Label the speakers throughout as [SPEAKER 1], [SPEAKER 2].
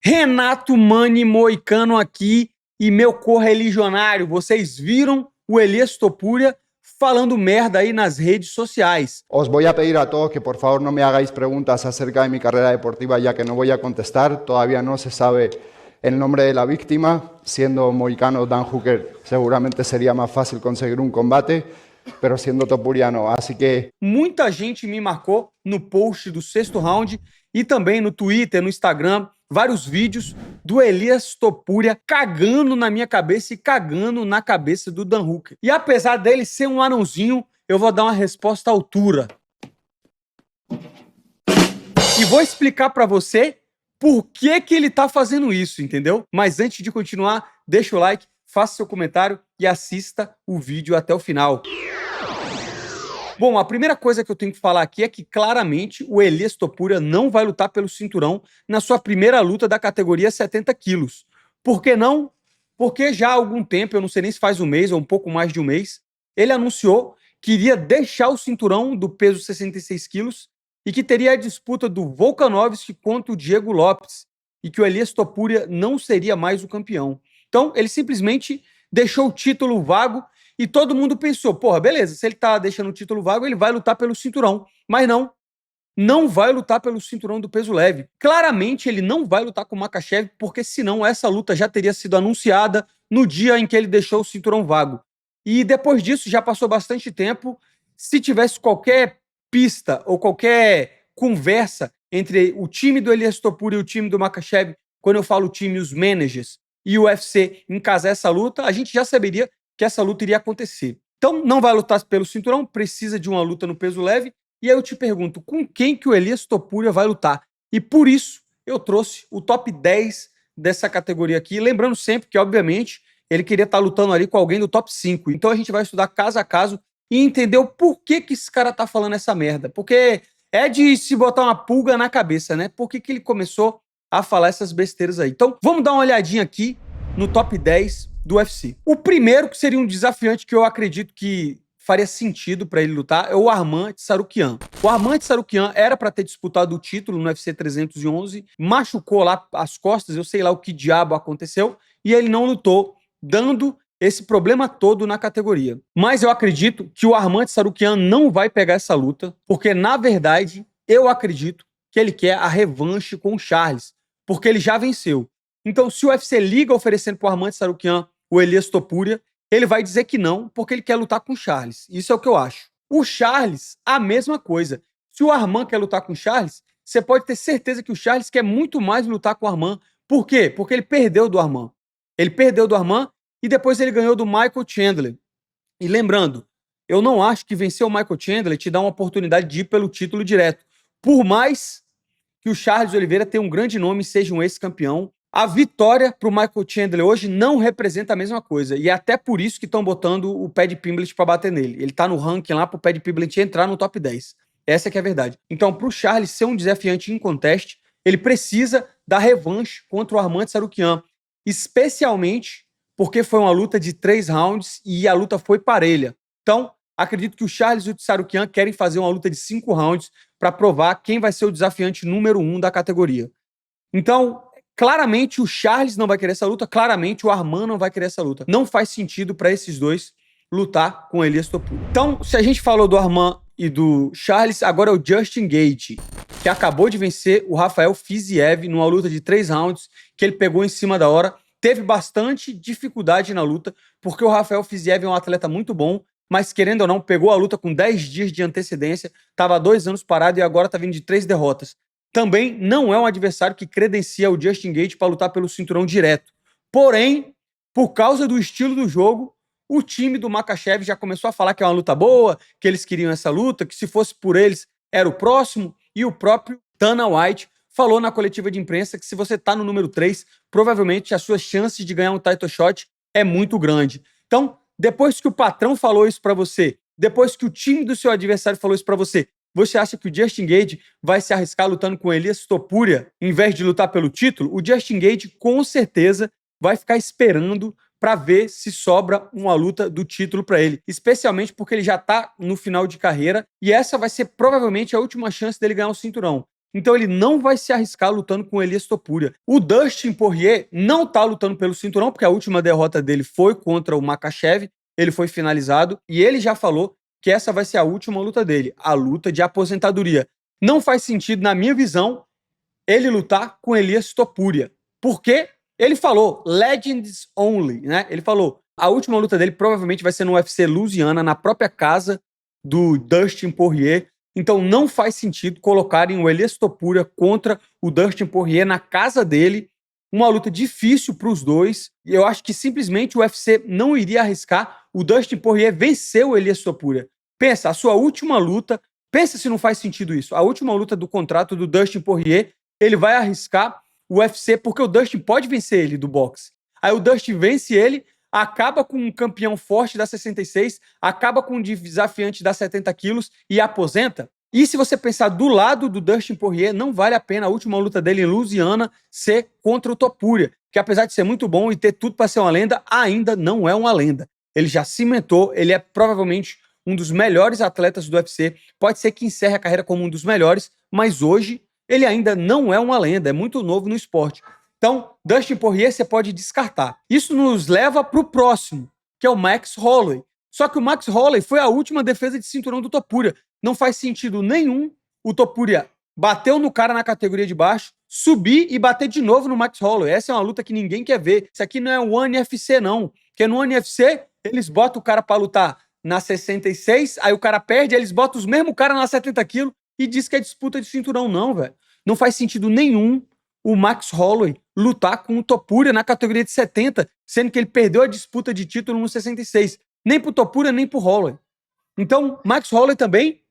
[SPEAKER 1] Renato Mani Moicano aqui e meu correligionário. Vocês viram o Elias Topuria falando merda aí nas redes sociais.
[SPEAKER 2] Os voy a pedir a todos que por favor no me hagáis preguntas acerca de mi carrera deportiva, ya que no voy a contestar. Todavía no se sabe el nombre de la víctima. Siendo Moicano Dan Hooker, seguramente sería más fácil conseguir un combate, pero siendo Topuria no. Así que...
[SPEAKER 1] Muita gente me marcou no post do 6º round e também no Twitter, no Instagram, vários vídeos do Elias Topuria cagando na minha cabeça e cagando na cabeça do Dan Hooker. E apesar dele ser um anãozinho, eu vou dar uma resposta à altura. E vou explicar pra você por que que ele tá fazendo isso, entendeu? Mas antes de continuar, deixa o like, faça seu comentário e assista o vídeo até o final. Bom, a primeira coisa que eu tenho que falar aqui é que claramente o Elias Topuria não vai lutar pelo cinturão na sua primeira luta da categoria 70 quilos. Por que não? Porque já há algum tempo, eu não sei nem se faz um mês ou um pouco mais de um mês, ele anunciou que iria deixar o cinturão do peso 66 quilos e que teria a disputa do Volkanovski contra o Diego Lopes e que o Elias Topuria não seria mais o campeão. Então, ele simplesmente deixou o título vago e todo mundo pensou, porra, beleza, se ele tá deixando o título vago, ele vai lutar pelo cinturão. Mas não vai lutar pelo cinturão do peso leve. Claramente ele não vai lutar com o Makhachev, porque senão essa luta já teria sido anunciada no dia em que ele deixou o cinturão vago. E depois disso já passou bastante tempo. Se tivesse qualquer pista ou qualquer conversa entre o time do Elias Topuria e o time do Makhachev, quando eu falo time, os managers e o UFC em casar essa luta, a gente já saberia que essa luta iria acontecer. Então, não vai lutar pelo cinturão, precisa de uma luta no peso leve. E aí eu te pergunto, com quem que o Elias Topuria vai lutar? E por isso, eu trouxe o top 10 dessa categoria aqui. Lembrando sempre que, obviamente, ele queria estar lutando ali com alguém do top 5. Então a gente vai estudar caso a caso e entender o porquê que esse cara tá falando essa merda. Porque é de se botar uma pulga na cabeça, né? Por que que ele começou a falar essas besteiras aí? Então, vamos dar uma olhadinha aqui no top 10 do UFC. O primeiro, que seria um desafiante que eu acredito que faria sentido para ele lutar, é o Arman Tsarukyan. O Arman Tsarukyan era para ter disputado o título no UFC 311, machucou lá as costas, eu sei lá o que diabo aconteceu, e ele não lutou, dando esse problema todo na categoria. Mas eu acredito que o Arman Tsarukyan não vai pegar essa luta, porque na verdade eu acredito que ele quer a revanche com o Charles, porque ele já venceu. Então, se o UFC liga oferecendo para o Arman Tsarukyan o Elias Topuria, ele vai dizer que não, porque ele quer lutar com o Charles. Isso é o que eu acho. O Charles, a mesma coisa. Se o Arman quer lutar com o Charles, você pode ter certeza que o Charles quer muito mais lutar com o Arman. Por quê? Porque ele perdeu do Arman. Ele perdeu do Arman e depois ele ganhou do Michael Chandler. E lembrando, eu não acho que vencer o Michael Chandler te dá uma oportunidade de ir pelo título direto. Por mais que o Charles Oliveira tenha um grande nome e seja um ex-campeão, a vitória para o Michael Chandler hoje não representa a mesma coisa. E é até por isso que estão botando o Paddy Pimblett para bater nele. Ele tá no ranking lá para o Paddy Pimblett entrar no top 10. Essa é que é a verdade. Então, para o Charles ser um desafiante inconteste, ele precisa da revanche contra o Arman Tsarukyan. Especialmente porque foi uma luta de 3 rounds e a luta foi parelha. Então, acredito que o Charles e o Tsarukyan querem fazer uma luta de 5 rounds para provar quem vai ser o desafiante número 1 da categoria. Então, claramente o Charles não vai querer essa luta, claramente o Arman não vai querer essa luta. Não faz sentido para esses dois lutar com o Elias Topuria. Então, se a gente falou do Arman e do Charles, agora é o Justin Gaethje, que acabou de vencer o Rafael Fiziev numa luta de 3 rounds, que ele pegou em cima da hora. Teve bastante dificuldade na luta, porque o Rafael Fiziev é um atleta muito bom, mas querendo ou não, pegou a luta com 10 dias de antecedência, estava há 2 anos parado e agora está vindo de 3 derrotas. Também não é um adversário que credencia o Justin Gaethje para lutar pelo cinturão direto. Porém, por causa do estilo do jogo, o time do Makhachev já começou a falar que é uma luta boa, que eles queriam essa luta, que se fosse por eles era o próximo, e o próprio Dana White falou na coletiva de imprensa que se você está no número 3, provavelmente as suas chances de ganhar um title shot é muito grande. Então, depois que o patrão falou isso para você, depois que o time do seu adversário falou isso para você, você acha que o Justin Gaethje vai se arriscar lutando com o Elias Topuria em vez de lutar pelo título? O Justin Gaethje com certeza vai ficar esperando para ver se sobra uma luta do título para ele, especialmente porque ele já está no final de carreira e essa vai ser provavelmente a última chance dele ganhar o cinturão. Então ele não vai se arriscar lutando com o Elias Topuria. O Dustin Poirier não tá lutando pelo cinturão, porque a última derrota dele foi contra o Makhachev, ele foi finalizado, e ele já falou que essa vai ser a última luta dele, a luta de aposentadoria. Não faz sentido, na minha visão, ele lutar com Elias Topuria. Porque ele falou, Legends Only, né? Ele falou, a última luta dele provavelmente vai ser no UFC Louisiana, na própria casa do Dustin Poirier. Então não faz sentido colocarem o Elias Topuria contra o Dustin Poirier na casa dele. Uma luta difícil para os dois. E eu acho que simplesmente o UFC não iria arriscar o Dustin Poirier vencer o Elias Topuria. Pensa, a sua última luta, pensa se não faz sentido isso. A última luta do contrato do Dustin Poirier, ele vai arriscar o UFC porque o Dustin pode vencer ele do boxe. Aí o Dustin vence ele, acaba com um campeão forte da 66, acaba com um desafiante da 70 quilos e aposenta. E se você pensar do lado do Dustin Poirier, não vale a pena a última luta dele em Louisiana ser contra o Topuria, que apesar de ser muito bom e ter tudo para ser uma lenda, ainda não é uma lenda. Ele já cimentou, ele é provavelmente um dos melhores atletas do UFC, pode ser que encerre a carreira como um dos melhores, mas hoje ele ainda não é uma lenda, é muito novo no esporte. Então, Dustin Poirier você pode descartar. Isso nos leva para o próximo, que é o Max Holloway. Só que o Max Holloway foi a última defesa de cinturão do Topuria. Não faz sentido nenhum o Topuria bateu no cara na categoria de baixo, subir e bater de novo no Max Holloway. Essa é uma luta que ninguém quer ver. Isso aqui não é o One UFC, não. Porque no One UFC, eles botam o cara para lutar na 66, aí o cara perde, aí eles botam os mesmos caras na 70 quilos e diz que é disputa de cinturão. Não, velho. Não faz sentido nenhum o Max Holloway lutar com o Topuria na categoria de 70, sendo que ele perdeu a disputa de título no 66. Nem pro Topuria, nem pro Holloway. Então, Max Holloway também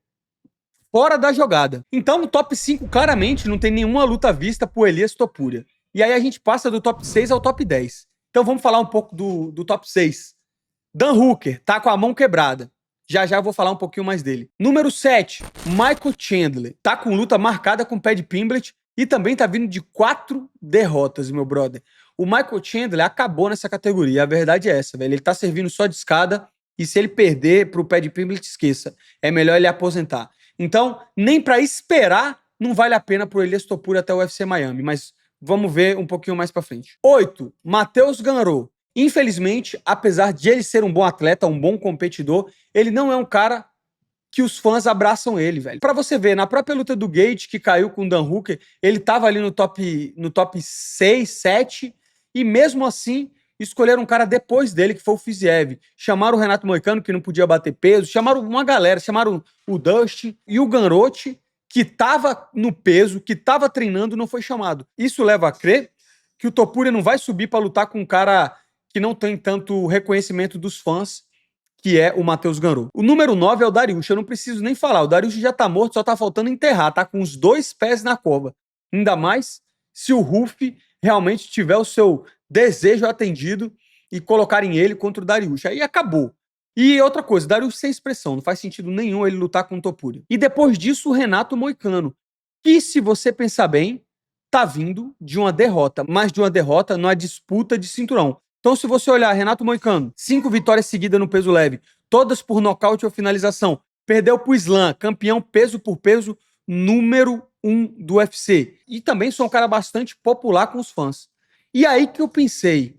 [SPEAKER 1] fora da jogada. Então, no top 5, claramente, não tem nenhuma luta vista pro Elias Topuria. E aí a gente passa do top 6 ao top 10. Então, vamos falar um pouco do top 6. Dan Hooker tá com a mão quebrada. Já já eu vou falar um pouquinho mais dele. Número 7, Michael Chandler. Tá com luta marcada com Paddy Pimblett e também tá vindo de 4 derrotas, meu brother. O Michael Chandler acabou nessa categoria, a verdade é essa, velho. Ele tá servindo só de escada e se ele perder pro Paddy Pimblett, esqueça. É melhor ele aposentar. Então, nem pra esperar não vale a pena pro Elias Topuria até o UFC Miami, mas vamos ver um pouquinho mais pra frente. 8, Matheus Gamrot. Infelizmente, apesar de ele ser um bom atleta, um bom competidor, ele não é um cara que os fãs abraçam ele, velho. Pra você ver, na própria luta do Gate, que caiu com o Dan Hooker, ele tava ali no top 6, 7, e mesmo assim, escolheram um cara depois dele, que foi o Fiziev. Chamaram o Renato Moicano, que não podia bater peso, chamaram uma galera, chamaram o Dustin e o Gamrot, que tava no peso, que tava treinando, não foi chamado. Isso leva a crer que o Topuria não vai subir pra lutar com um cara que não tem tanto reconhecimento dos fãs, que é o Matheus Gamrot. O número 9 é o Dariush, eu não preciso nem falar. O Dariush já tá morto, só tá faltando enterrar, tá com os 2 pés na cova. Ainda mais se o Ruff realmente tiver o seu desejo atendido e colocarem ele contra o Dariush. Aí acabou. E outra coisa, Dariush sem expressão, não faz sentido nenhum ele lutar com o Topuria. E depois disso, o Renato Moicano, que se você pensar bem, tá vindo de uma derrota, mas de uma derrota numa disputa de cinturão. Então, se você olhar, Renato Moicano, 5 vitórias seguidas no peso leve, todas por nocaute ou finalização. Perdeu pro Islam, campeão peso por peso, número 1 do UFC. E também sou um cara bastante popular com os fãs. E aí que eu pensei,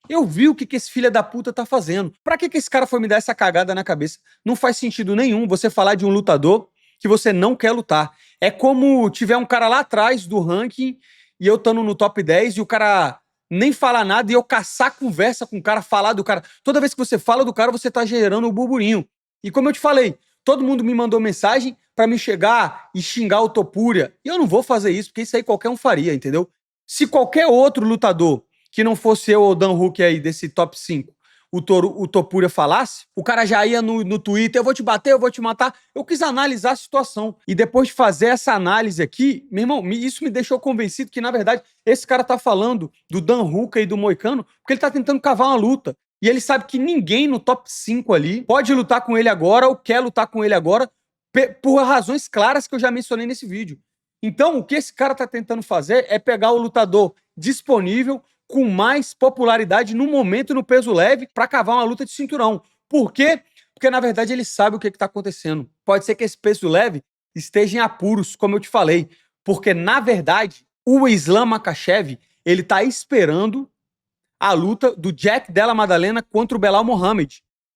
[SPEAKER 1] eu vi o que esse filho da puta tá fazendo. Pra que esse cara foi me dar essa cagada na cabeça? Não faz sentido nenhum você falar de um lutador que você não quer lutar. É como tiver um cara lá atrás do ranking e eu estando no top 10 e o cara nem falar nada e eu caçar conversa com o cara, falar do cara. Toda vez que você fala do cara, você tá gerando um burburinho. E como eu te falei, todo mundo me mandou mensagem pra me chegar e xingar o Topuria. E eu não vou fazer isso, porque isso aí qualquer um faria, entendeu? Se qualquer outro lutador que não fosse eu ou o Dan Hooker aí desse top 5, o Topuria falasse, o cara já ia no Twitter, eu vou te bater, eu vou te matar. Eu quis analisar a situação. E depois de fazer essa análise aqui, meu irmão, isso me deixou convencido que, na verdade, esse cara tá falando do Dan Hooker e do Moicano porque ele tá tentando cavar uma luta. E ele sabe que ninguém no top 5 ali pode lutar com ele agora ou quer lutar com ele agora por razões claras que eu já mencionei nesse vídeo. Então, o que esse cara tá tentando fazer é pegar o lutador disponível com mais popularidade no momento no peso leve para cavar uma luta de cinturão. Por quê? Porque, na verdade, ele sabe o que está acontecendo. Pode ser que esse peso leve esteja em apuros, como eu te falei. Porque, na verdade, o Islam Makhachev, ele tá esperando a luta do Jack Della Maddalena contra o Belal Muhammad.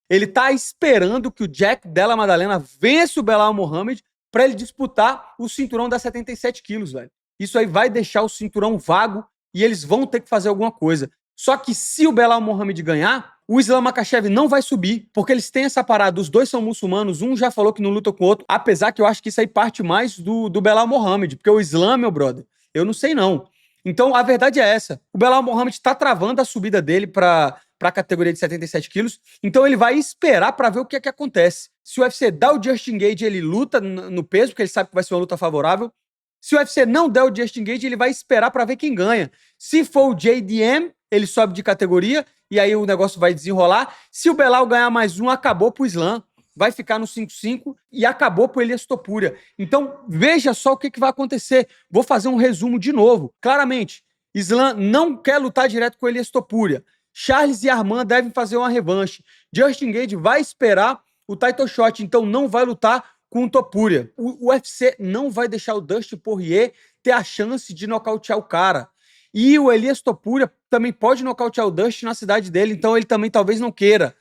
[SPEAKER 1] Ele tá esperando que o Jack Della Maddalena vença o Belal Muhammad para ele disputar o cinturão das 77 quilos, velho. Isso aí vai deixar o cinturão vago e eles vão ter que fazer alguma coisa. Só que se o Belal Muhammad ganhar, o Islam Makhachev não vai subir, porque eles têm essa parada, os dois são muçulmanos, um já falou que não luta com o outro, apesar que eu acho que isso aí parte mais do Belal Muhammad, porque o Islam, meu brother, eu não sei não. Então, a verdade é essa. O Belal Muhammad tá travando a subida dele para a categoria de 77 quilos, então ele vai esperar para ver o que é que acontece. Se o UFC dá o Justin Gage, ele luta no peso, porque ele sabe que vai ser uma luta favorável. Se o UFC não der o Justin Gage, ele vai esperar para ver quem ganha. Se for o JDM, ele sobe de categoria e aí o negócio vai desenrolar. Se o Belal ganhar mais um, acabou pro Islam. Vai ficar no 5-5 e acabou pro Elias Topuria. Então, veja só o que vai acontecer. Vou fazer um resumo de novo. Claramente, Islam não quer lutar direto com o Elias Topuria. Charles e Arman devem fazer uma revanche. Justin Gage vai esperar o title shot, então não vai lutar com o Topuria. O UFC não vai deixar o Dustin Poirier ter a chance de nocautear o cara. E o Elias Topuria também pode nocautear o Dustin na cidade dele, então ele também talvez não queira.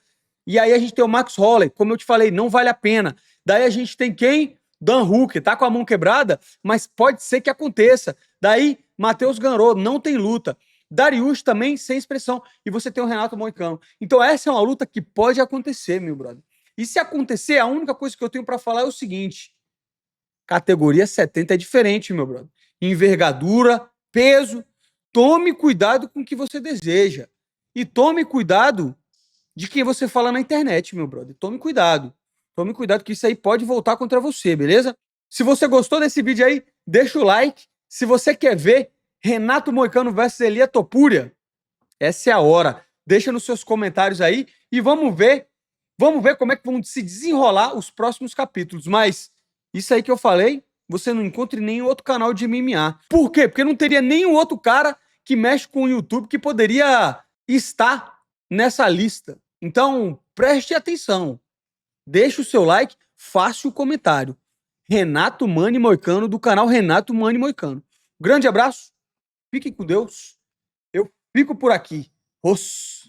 [SPEAKER 1] E aí a gente tem o Max Holloway, como eu te falei, não vale a pena. Daí a gente tem quem? Dan Hooker, tá com a mão quebrada, mas pode ser que aconteça. Daí, Matheus Gamrot, não tem luta. Dariush também, sem expressão. E você tem o Renato Moicano. Então essa é uma luta que pode acontecer, meu brother. E se acontecer, a única coisa que eu tenho pra falar é o seguinte. Categoria 70 é diferente, meu brother. Envergadura, peso. Tome cuidado com o que você deseja. E tome cuidado de quem você fala na internet, meu brother. Tome cuidado. Tome cuidado que isso aí pode voltar contra você, beleza? Se você gostou desse vídeo aí, deixa o like. Se você quer ver Renato Moicano versus Elias Topuria, essa é a hora. Deixa nos seus comentários aí e vamos ver como é que vão se desenrolar os próximos capítulos. Mas isso aí que eu falei, você não encontra em nenhum outro canal de MMA. Por quê? Porque não teria nenhum outro cara que mexe com o YouTube que poderia estar nessa lista. Então, preste atenção. Deixe o seu like, faça o comentário. Renato Mani Moicano, do canal Renato Mani Moicano. Grande abraço, fiquem com Deus. Eu fico por aqui. Os